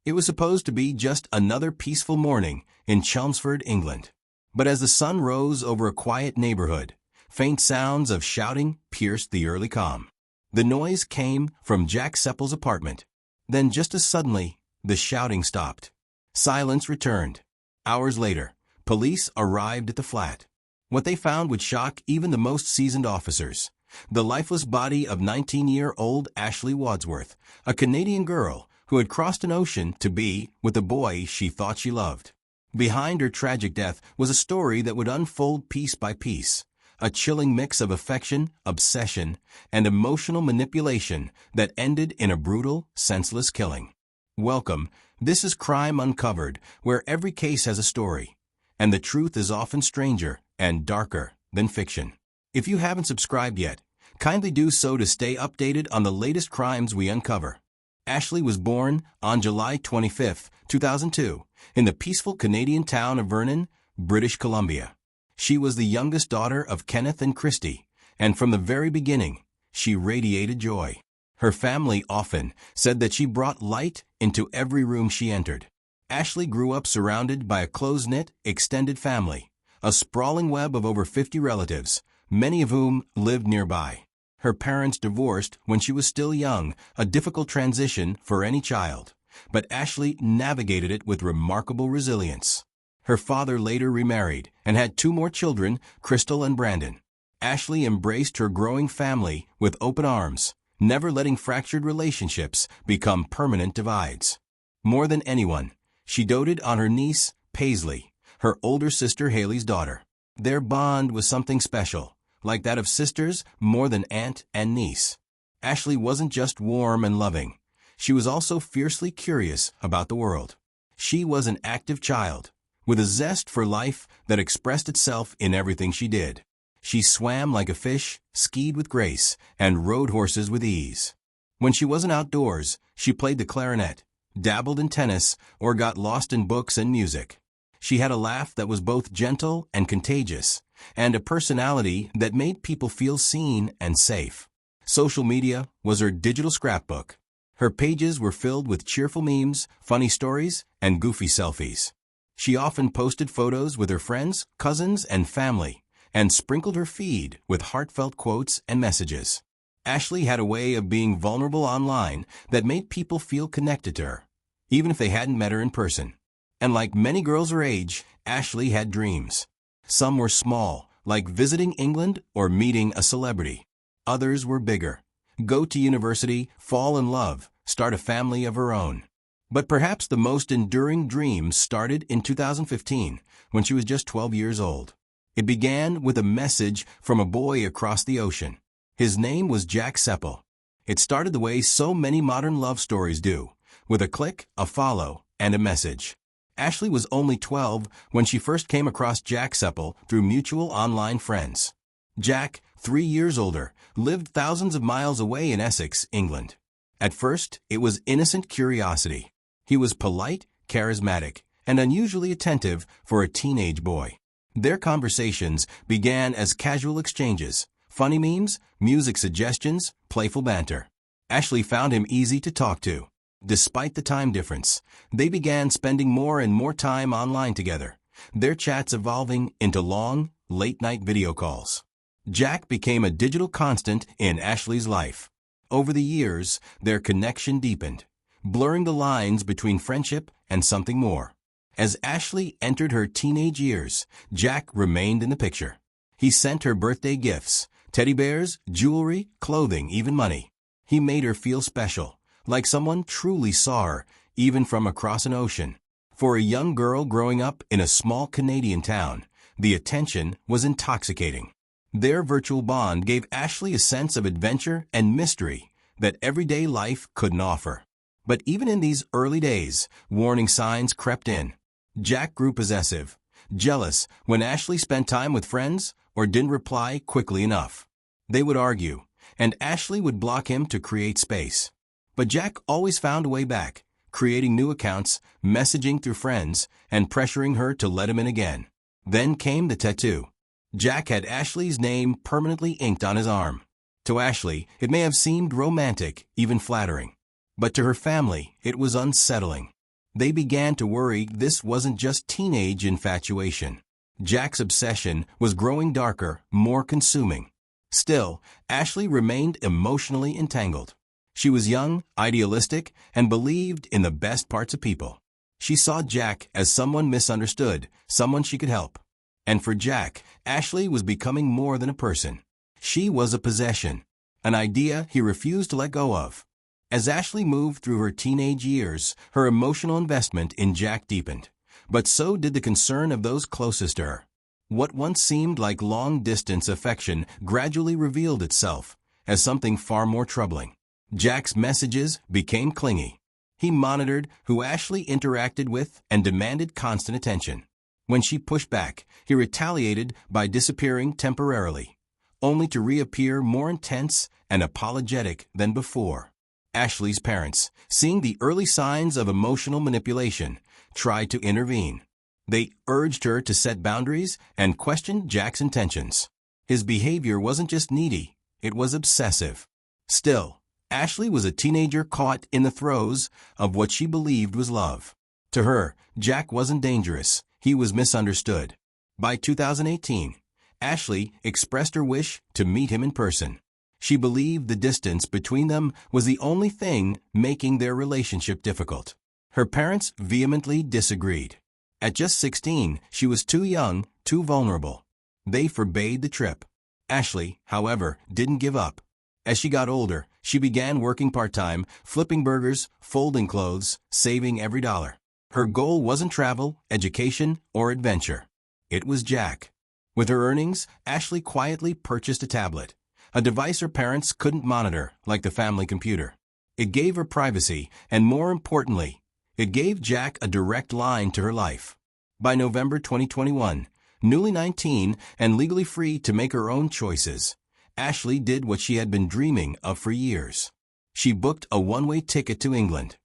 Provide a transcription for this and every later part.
It was supposed to be just another peaceful morning in Chelmsford, England. But as the sun rose over a quiet neighborhood, faint sounds of shouting pierced the early calm. The noise came from Jack Sepple's apartment. Then just as suddenly, the shouting stopped. Silence returned. Hours later, police arrived at the flat. What they found would shock even the most seasoned officers. The lifeless body of 19-year-old Ashley Wadsworth, a Canadian girl who had crossed an ocean to be with a boy she thought she loved. Behind her tragic death was a story that would unfold piece by piece, a chilling mix of affection, obsession, and emotional manipulation that ended in a brutal, senseless killing. Welcome, this is Crime Uncovered, where every case has a story, and the truth is often stranger and darker than fiction. If you haven't subscribed yet, kindly do so to stay updated on the latest crimes we uncover. Ashley was born on July 25, 2002, in the peaceful Canadian town of Vernon, British Columbia. She was the youngest daughter of Kenneth and Christy, and from the very beginning, she radiated joy. Her family often said that she brought light into every room she entered. Ashley grew up surrounded by a close-knit, extended family, a sprawling web of over 50 relatives, many of whom lived nearby. Her parents divorced when she was still young, a difficult transition for any child, but Ashley navigated it with remarkable resilience. Her father later remarried and had 2 more children, Crystal and Brandon. Ashley embraced her growing family with open arms, never letting fractured relationships become permanent divides. More than anyone, she doted on her niece, Paisley, her older sister Haley's daughter. Their bond was something special, like that of sisters more than aunt and niece. Ashley wasn't just warm and loving. She was also fiercely curious about the world. She was an active child, with a zest for life that expressed itself in everything she did. She swam like a fish, skied with grace, and rode horses with ease. When she wasn't outdoors, she played the clarinet, dabbled in tennis, or got lost in books and music. She had a laugh that was both gentle and contagious, and a personality that made people feel seen and safe. Social media was her digital scrapbook. Her pages were filled with cheerful memes, funny stories, and goofy selfies. She often posted photos with her friends, cousins, and family, and sprinkled her feed with heartfelt quotes and messages. Ashley had a way of being vulnerable online that made people feel connected to her, even if they hadn't met her in person. And like many girls her age, Ashley had dreams. Some were small, like visiting England or meeting a celebrity. Others were bigger. Go to university, fall in love, start a family of her own. But perhaps the most enduring dream started in 2015, when she was just 12 years old. It began with a message from a boy across the ocean. His name was Jack Sepple. It started the way so many modern love stories do, with a click, a follow, and a message. Ashley was only 12 when she first came across Jack Sepple through mutual online friends. Jack, 3 years older, lived thousands of miles away in Essex, England. At first, it was innocent curiosity. He was polite, charismatic, and unusually attentive for a teenage boy. Their conversations began as casual exchanges, funny memes, music suggestions, playful banter. Ashley found him easy to talk to. Despite the time difference, they began spending more and more time online together, their chats evolving into long, late-night video calls. Jack became a digital constant in Ashley's life. Over the years, their connection deepened, blurring the lines between friendship and something more. As Ashley entered her teenage years, Jack remained in the picture. He sent her birthday gifts, teddy bears, jewelry, clothing, even money. He made her feel special, like someone truly saw her, even from across an ocean. For a young girl growing up in a small Canadian town, the attention was intoxicating. Their virtual bond gave Ashley a sense of adventure and mystery that everyday life couldn't offer. But even in these early days, warning signs crept in. Jack grew possessive, jealous when Ashley spent time with friends or didn't reply quickly enough. They would argue, and Ashley would block him to create space. But Jack always found a way back, creating new accounts, messaging through friends, and pressuring her to let him in again. Then came the tattoo. Jack had Ashley's name permanently inked on his arm. To Ashley, it may have seemed romantic, even flattering. But to her family, it was unsettling. They began to worry this wasn't just teenage infatuation. Jack's obsession was growing darker, more consuming. Still, Ashley remained emotionally entangled. She was young, idealistic, and believed in the best parts of people. She saw Jack as someone misunderstood, someone she could help. And for Jack, Ashley was becoming more than a person. She was a possession, an idea he refused to let go of. As Ashley moved through her teenage years, her emotional investment in Jack deepened. But so did the concern of those closest to her. What once seemed like long-distance affection gradually revealed itself as something far more troubling. Jack's messages became clingy. He monitored who Ashley interacted with and demanded constant attention. When she pushed back, he retaliated by disappearing temporarily, only to reappear more intense and apologetic than before. Ashley's parents, seeing the early signs of emotional manipulation, tried to intervene. They urged her to set boundaries and question Jack's intentions. His behavior wasn't just needy, it was obsessive. Still, Ashley was a teenager caught in the throes of what she believed was love. To her, Jack wasn't dangerous, he was misunderstood. By 2018, Ashley expressed her wish to meet him in person. She believed the distance between them was the only thing making their relationship difficult. Her parents vehemently disagreed. At just 16, she was too young, too vulnerable. They forbade the trip. Ashley, however, didn't give up. As she got older, she began working part-time, flipping burgers, folding clothes, saving every dollar. Her goal wasn't travel, education, or adventure. It was Jack. With her earnings, Ashley quietly purchased a tablet, a device her parents couldn't monitor like the family computer. It gave her privacy, and more importantly, it gave Jack a direct line to her life. By November 2021, newly 19 and legally free to make her own choices, Ashley did what she had been dreaming of for years. She booked a one-way ticket to England.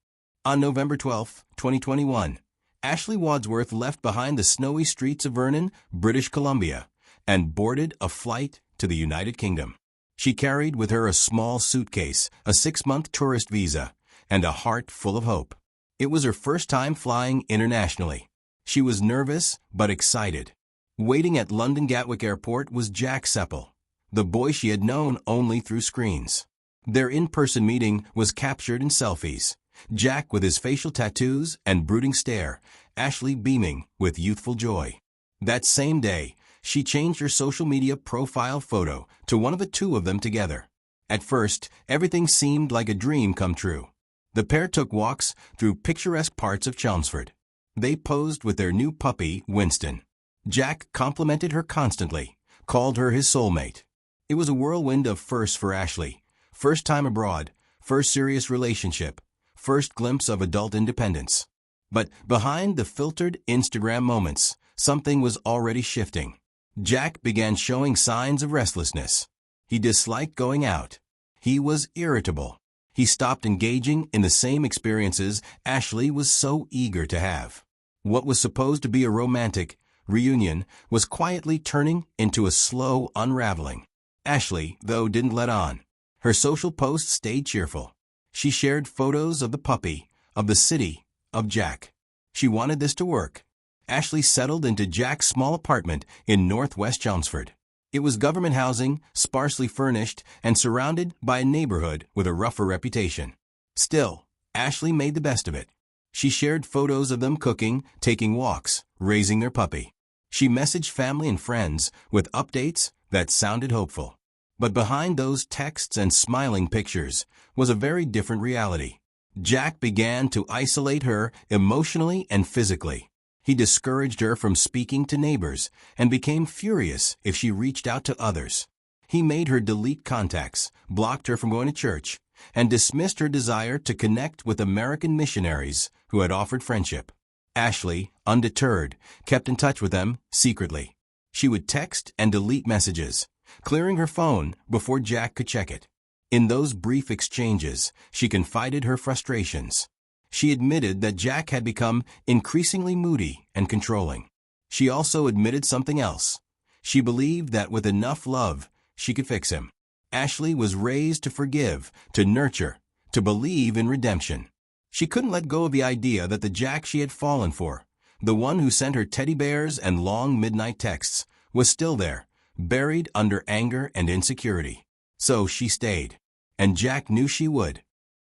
On November 12, 2021, Ashley Wadsworth left behind the snowy streets of Vernon, British Columbia, and boarded a flight to the United Kingdom. She carried with her a small suitcase, a 6-month tourist visa, and a heart full of hope. It was her first time flying internationally. She was nervous but excited. Waiting at London Gatwick Airport was Jack Sepple, the boy she had known only through screens. Their in-person meeting was captured in selfies. Jack with his facial tattoos and brooding stare, Ashley beaming with youthful joy. That same day, she changed her social media profile photo to one of the two of them together. At first, everything seemed like a dream come true. The pair took walks through picturesque parts of Chelmsford. They posed with their new puppy, Winston. Jack complimented her constantly, called her his soulmate. It was a whirlwind of firsts for Ashley. First time abroad, first serious relationship, first glimpse of adult independence. But behind the filtered Instagram moments, something was already shifting. Jack began showing signs of restlessness. He disliked going out. He was irritable. He stopped engaging in the same experiences Ashley was so eager to have. What was supposed to be a romantic reunion was quietly turning into a slow unraveling. Ashley, though, didn't let on. Her social posts stayed cheerful. She shared photos of the puppy, of the city, of Jack. She wanted this to work. Ashley settled into Jack's small apartment in northwest Chelmsford. It was government housing, sparsely furnished, and surrounded by a neighborhood with a rougher reputation. Still, Ashley made the best of it. She shared photos of them cooking, taking walks, raising their puppy. She messaged family and friends with updates that sounded hopeful. But behind those texts and smiling pictures was a very different reality. Jack began to isolate her emotionally and physically. He discouraged her from speaking to neighbors and became furious if she reached out to others. He made her delete contacts, blocked her from going to church, and dismissed her desire to connect with American missionaries who had offered friendship. Ashley, undeterred, kept in touch with them secretly. She would text and delete messages, clearing her phone before Jack could check it. In those brief exchanges, she confided her frustrations. She admitted that Jack had become increasingly moody and controlling. She also admitted something else. She believed that with enough love, she could fix him. Ashley was raised to forgive, to nurture, to believe in redemption. She couldn't let go of the idea that the Jack she had fallen for, the one who sent her teddy bears and long midnight texts, was still there, buried under anger and insecurity. So she stayed. And Jack knew she would.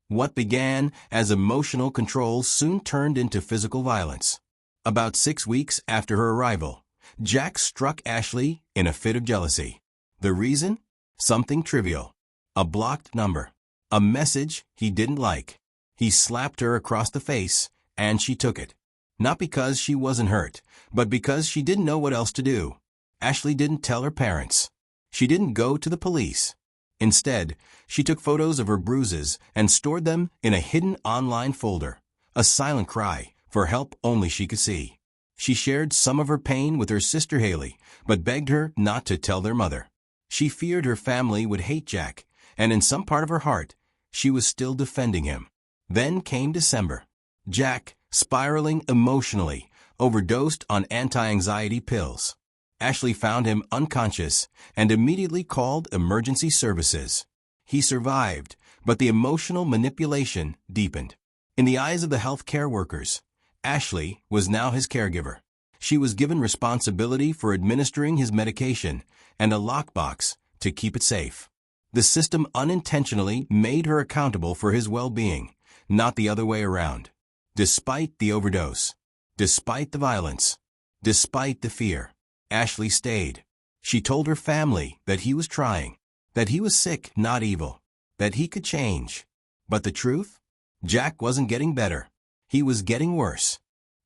What began as emotional control soon turned into physical violence. About 6 weeks after her arrival, Jack struck Ashley in a fit of jealousy. The reason? Something trivial. A blocked number. A message he didn't like. He slapped her across the face, and she took it. Not because she wasn't hurt, but because she didn't know what else to do. Ashley didn't tell her parents. She didn't go to the police. Instead, she took photos of her bruises and stored them in a hidden online folder, a silent cry for help only she could see. She shared some of her pain with her sister Haley, but begged her not to tell their mother. She feared her family would hate Jack, and in some part of her heart, she was still defending him. Then came December. Jack, spiraling emotionally, overdosed on anti-anxiety pills. Ashley found him unconscious and immediately called emergency services. He survived, but the emotional manipulation deepened. In the eyes of the healthcare workers, Ashley was now his caregiver. She was given responsibility for administering his medication and a lockbox to keep it safe. The system unintentionally made her accountable for his well-being, not the other way around. Despite the overdose, despite the violence, despite the fear, Ashley stayed. She told her family that he was trying, that he was sick, not evil, that he could change. But the truth? Jack wasn't getting better. He was getting worse.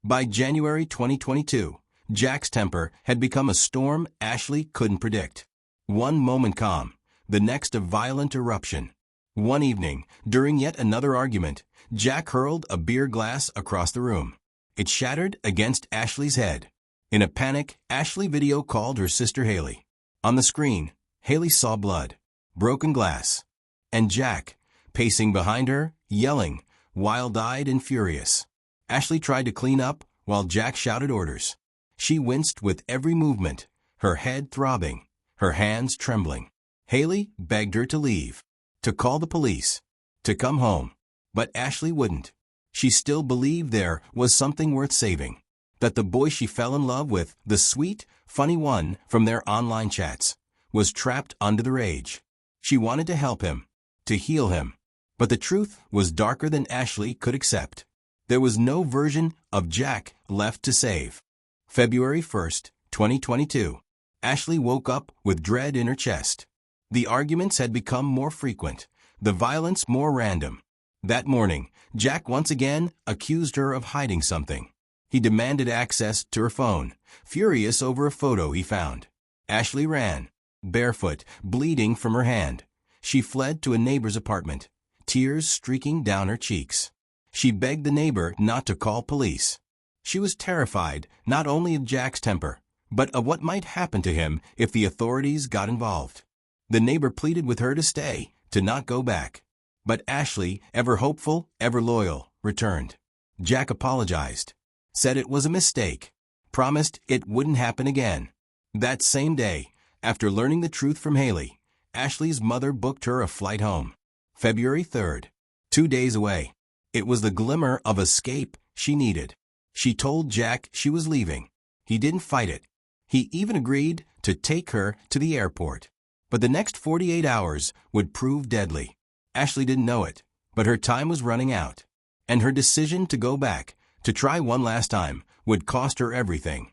By January 2022, Jack's temper had become a storm Ashley couldn't predict. One moment calm, the next a violent eruption. One evening, during yet another argument, Jack hurled a beer glass across the room. It shattered against Ashley's head. In a panic, Ashley video called her sister Haley. On the screen, Haley saw blood, broken glass, and Jack, pacing behind her, yelling, wild-eyed and furious. Ashley tried to clean up while Jack shouted orders. She winced with every movement, her head throbbing, her hands trembling. Haley begged her to leave, to call the police, to come home. But Ashley wouldn't. She still believed there was something worth saving. That the boy she fell in love with, the sweet, funny one from their online chats, was trapped under the rage. She wanted to help him, to heal him. But the truth was darker than Ashley could accept. There was no version of Jack left to save. February 1st, 2022. Ashley woke up with dread in her chest. The arguments had become more frequent, the violence more random. That morning, Jack once again accused her of hiding something. He demanded access to her phone, furious over a photo he found. Ashley ran, barefoot, bleeding from her hand. She fled to a neighbor's apartment, tears streaking down her cheeks. She begged the neighbor not to call police. She was terrified not only of Jack's temper, but of what might happen to him if the authorities got involved. The neighbor pleaded with her to stay, to not go back. But Ashley, ever hopeful, ever loyal, returned. Jack apologized, said it was a mistake, promised it wouldn't happen again. That same day, after learning the truth from Haley, Ashley's mother booked her a flight home. February 3rd, 2 days away. It was the glimmer of escape she needed. She told Jack she was leaving. He didn't fight it. He even agreed to take her to the airport. But the next 48 hours would prove deadly. Ashley didn't know it, but her time was running out. And her decision to go back, to try one last time, would cost her everything.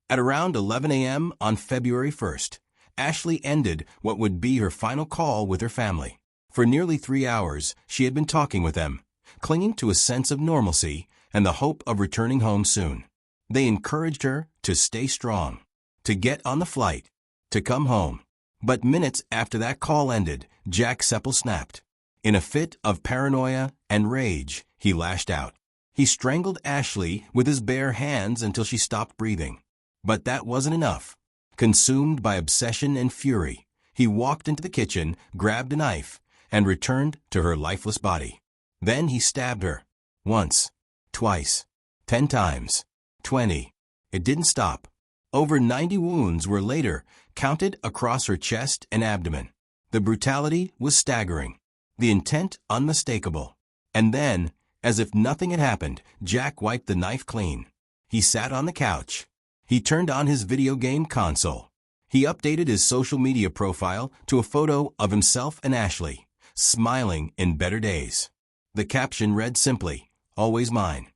At around 11 a.m. on February 1st, Ashley ended what would be her final call with her family. For nearly 3 hours, she had been talking with them, clinging to a sense of normalcy and the hope of returning home soon. They encouraged her to stay strong, to get on the flight, to come home. But minutes after that call ended, Jack Sepple snapped. In a fit of paranoia and rage, he lashed out. He strangled Ashley with his bare hands until she stopped breathing. But that wasn't enough. Consumed by obsession and fury, he walked into the kitchen, grabbed a knife, and returned to her lifeless body. Then he stabbed her. Once, twice, 10 times, 20. It didn't stop. Over 90 wounds were later counted across her chest and abdomen. The brutality was staggering, the intent unmistakable. And then, As if nothing had happened, Jack wiped the knife clean. He sat on the couch. He turned on his video game console. He updated his social media profile to a photo of himself and Ashley, smiling in better days. The caption read simply, "Always mine."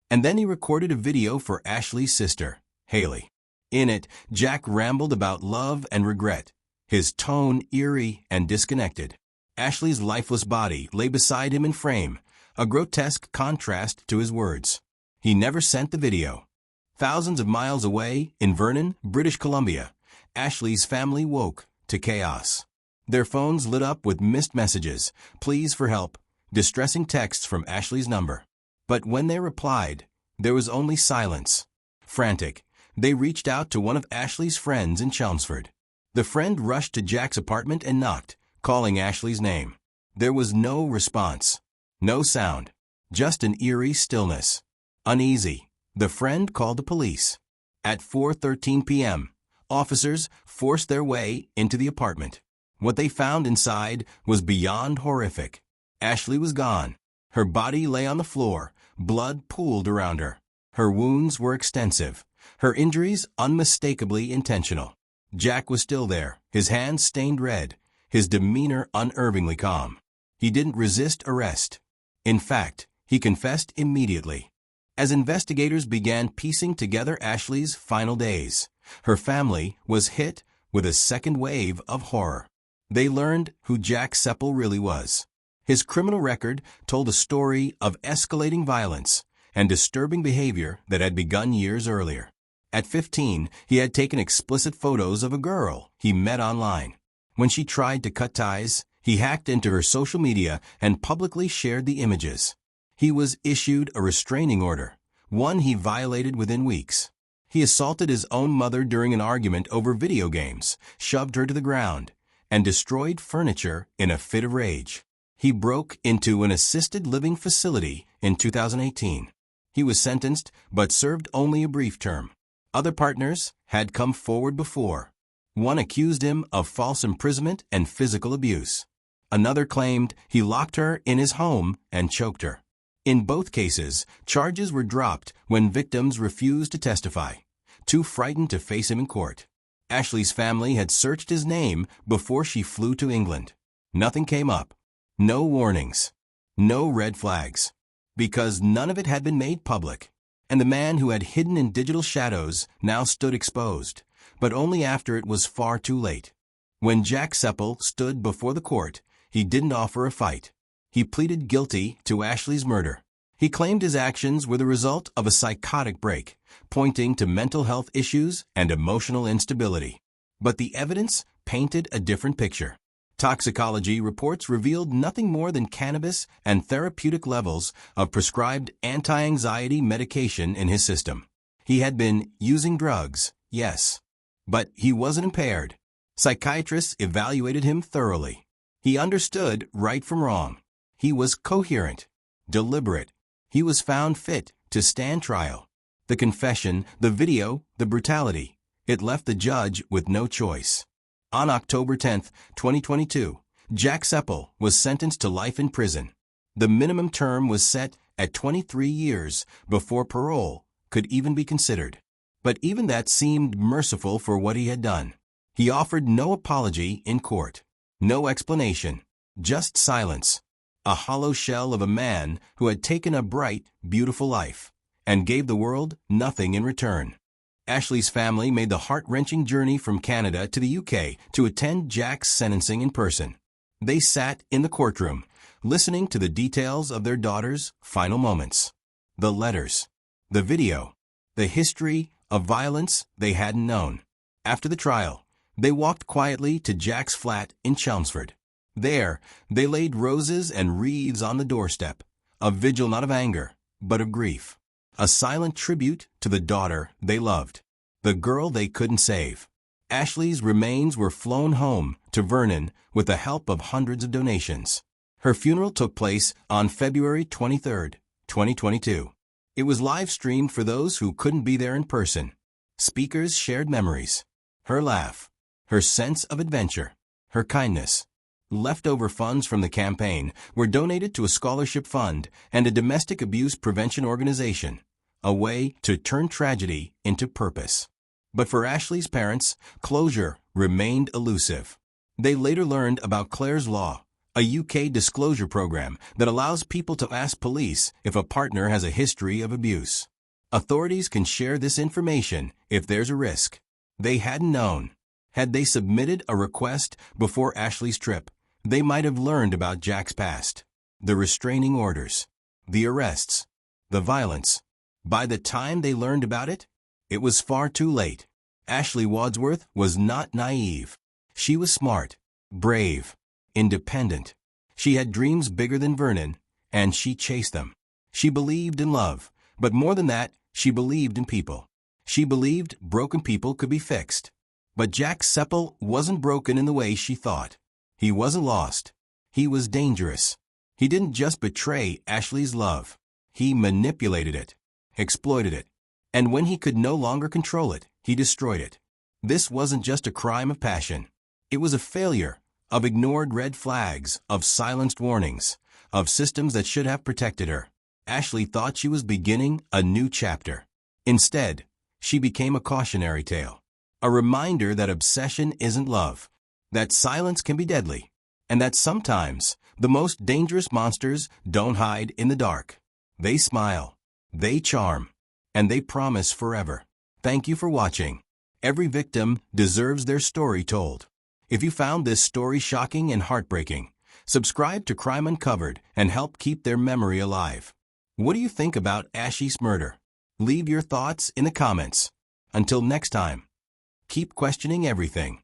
And then he recorded a video for Ashley's sister, Haley. In it, Jack rambled about love and regret, his tone eerie and disconnected. Ashley's lifeless body lay beside him in frame, a grotesque contrast to his words. He never sent the video. Thousands of miles away, in Vernon, British Columbia, Ashley's family woke to chaos. Their phones lit up with missed messages, pleas for help, distressing texts from Ashley's number. But when they replied, there was only silence. Frantic, they reached out to one of Ashley's friends in Chelmsford. The friend rushed to Jack's apartment and knocked, calling Ashley's name. There was no response. No sound. Just an eerie stillness. Uneasy, the friend called the police. At 4:13 p.m., officers forced their way into the apartment. What they found inside was beyond horrific. Ashley was gone. Her body lay on the floor, blood pooled around her. Her wounds were extensive, her injuries unmistakably intentional. Jack was still there, his hands stained red, his demeanor unervingly calm. He didn't resist arrest. In fact, he confessed immediately. As investigators began piecing together Ashley's final days, her family was hit with a second wave of horror. They learned who Jack Sepple really was. His criminal record told a story of escalating violence and disturbing behavior that had begun years earlier. At 15, he had taken explicit photos of a girl he met online. When she tried to cut ties, he hacked into her social media and publicly shared the images. He was issued a restraining order, one he violated within weeks. He assaulted his own mother during an argument over video games, shoved her to the ground, and destroyed furniture in a fit of rage. He broke into an assisted living facility in 2018. He was sentenced, but served only a brief term. Other partners had come forward before. One accused him of false imprisonment and physical abuse. Another claimed he locked her in his home and choked her. In both cases, charges were dropped when victims refused to testify, too frightened to face him in court. Ashley's family had searched his name before she flew to England. Nothing came up. No warnings. No red flags. Because none of it had been made public. And the man who had hidden in digital shadows now stood exposed, but only after it was far too late. When Jack Sepple stood before the court, he didn't offer a fight. He pleaded guilty to Ashley's murder. He claimed his actions were the result of a psychotic break, pointing to mental health issues and emotional instability. But the evidence painted a different picture. Toxicology reports revealed nothing more than cannabis and therapeutic levels of prescribed anti-anxiety medication in his system. He had been using drugs, yes, but he wasn't impaired. Psychiatrists evaluated him thoroughly. He understood right from wrong. He was coherent, deliberate. He was found fit to stand trial. The confession, the video, the brutality, it left the judge with no choice. On October 10, 2022, Jack Sepple was sentenced to life in prison. The minimum term was set at 23 years before parole could even be considered. But even that seemed merciful for what he had done. He offered no apology in court, no explanation, just silence. A hollow shell of a man who had taken a bright, beautiful life and gave the world nothing in return. Ashley's family made the heart-wrenching journey from Canada to the UK to attend Jack's sentencing in person. They sat in the courtroom, listening to the details of their daughter's final moments. The letters, the video, the history of violence they hadn't known. After the trial, they walked quietly to Jack's flat in Chelmsford. There, they laid roses and wreaths on the doorstep, a vigil not of anger, but of grief. A silent tribute to the daughter they loved, the girl they couldn't save. Ashley's remains were flown home to Vernon with the help of hundreds of donations. Her funeral took place on February 23, 2022. It was live-streamed for those who couldn't be there in person. Speakers shared memories. Her laugh, her sense of adventure, her kindness. Leftover funds from the campaign were donated to a scholarship fund and a domestic abuse prevention organization, a way to turn tragedy into purpose. But for Ashley's parents, closure remained elusive. They later learned about Clare's Law, a UK disclosure program that allows people to ask police if a partner has a history of abuse. Authorities can share this information if there's a risk. They hadn't known. Had they submitted a request before Ashley's trip, they might have learned about Jack's past, the restraining orders, the arrests, the violence. By the time they learned about it, it was far too late. Ashley Wadsworth was not naive. She was smart, brave, independent. She had dreams bigger than Vernon, and she chased them. She believed in love, but more than that, she believed in people. She believed broken people could be fixed. But Jack Sepple wasn't broken in the way she thought. He wasn't lost. He was dangerous. He didn't just betray Ashley's love. He manipulated it, exploited it, and when he could no longer control it, he destroyed it. This wasn't just a crime of passion. It was a failure of ignored red flags, of silenced warnings, of systems that should have protected her. Ashley thought she was beginning a new chapter. Instead, she became a cautionary tale, a reminder that obsession isn't love, that silence can be deadly, and that sometimes the most dangerous monsters don't hide in the dark. They smile, they charm, and they promise forever. Thank you for watching. Every victim deserves their story told. If you found this story shocking and heartbreaking, subscribe to Crime Uncovered and help keep their memory alive. What do you think about Ashley's murder? Leave your thoughts in the comments. Until next time, keep questioning everything.